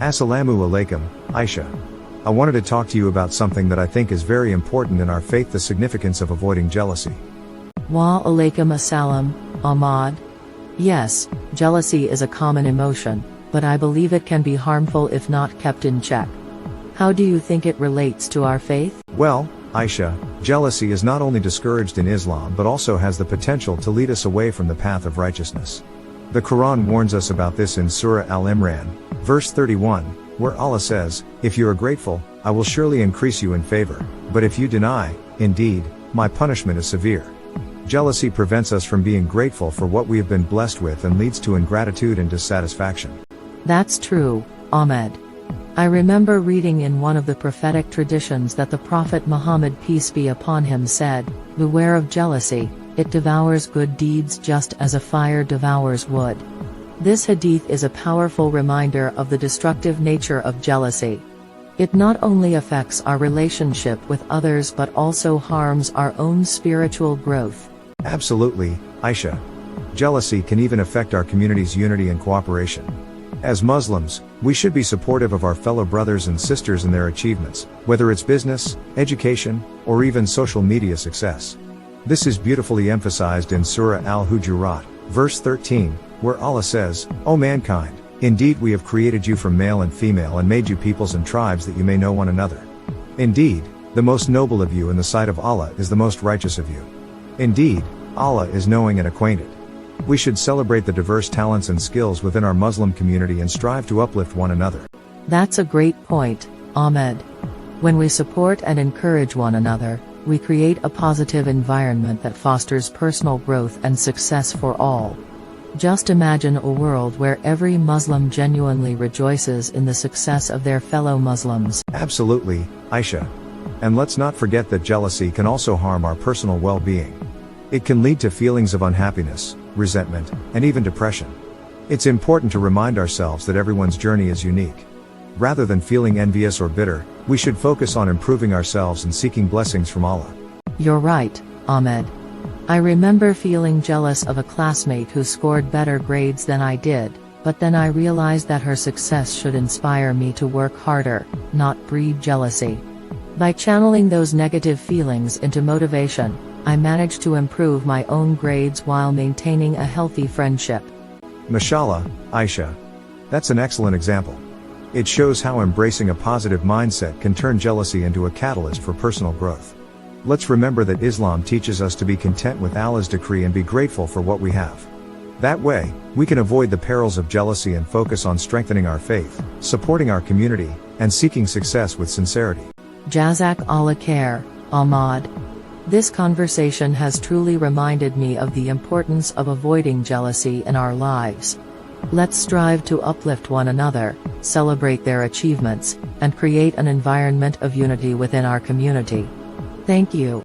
Assalamu alaikum, Aisha. I wanted to talk to you about something that I think is very important in our faith, the significance of avoiding jealousy. Wa alaikum assalam, Ahmad. Yes, jealousy is a common emotion, but I believe it can be harmful if not kept in check. How do you think it relates to our faith? Well, Aisha, jealousy is not only discouraged in Islam but also has the potential to lead us away from the path of righteousness. The Quran warns us about this in Surah Al-Imran, verse 31, where Allah says, "If you are grateful, I will surely increase you in favor, but if you deny, indeed, my punishment is severe." Jealousy prevents us from being grateful for what we have been blessed with and leads to ingratitude and dissatisfaction. That's true, Ahmed. I remember reading in one of the prophetic traditions that the Prophet Muhammad, peace be upon him, said, "Beware of jealousy, it devours good deeds just as a fire devours wood." This hadith is a powerful reminder of the destructive nature of jealousy. It not only affects our relationship with others but also harms our own spiritual growth. Absolutely, Aisha. Jealousy can even affect our community's unity and cooperation. As Muslims, we should be supportive of our fellow brothers and sisters in their achievements, whether it's business, education, or even social media success. This is beautifully emphasized in Surah Al-Hujurat, verse 13, where Allah says, "O mankind, indeed we have created you from male and female and made you peoples and tribes that you may know one another. Indeed, the most noble of you in the sight of Allah is the most righteous of you. Indeed, Allah is knowing and acquainted." We should celebrate the diverse talents and skills within our Muslim community and strive to uplift one another. That's a great point, Ahmed. When we support and encourage one another, we create a positive environment that fosters personal growth and success for all. Just imagine a world where every Muslim genuinely rejoices in the success of their fellow Muslims. Absolutely, Aisha. And let's not forget that jealousy can also harm our personal well-being. It can lead to feelings of unhappiness, resentment, and even depression. It's important to remind ourselves that everyone's journey is unique. Rather than feeling envious or bitter, we should focus on improving ourselves and seeking blessings from Allah. You're right, Ahmed. I remember feeling jealous of a classmate who scored better grades than I did, but then I realized that her success should inspire me to work harder, not breed jealousy. By channeling those negative feelings into motivation, I managed to improve my own grades while maintaining a healthy friendship. Mashallah, Aisha. That's an excellent example. It shows how embracing a positive mindset can turn jealousy into a catalyst for personal growth. Let's remember that Islam teaches us to be content with Allah's decree and be grateful for what we have. That way, we can avoid the perils of jealousy and focus on strengthening our faith, supporting our community, and seeking success with sincerity. Jazak Allah khair, Ahmad. This conversation has truly reminded me of the importance of avoiding jealousy in our lives. Let's strive to uplift one another, celebrate their achievements, and create an environment of unity within our community. Thank you.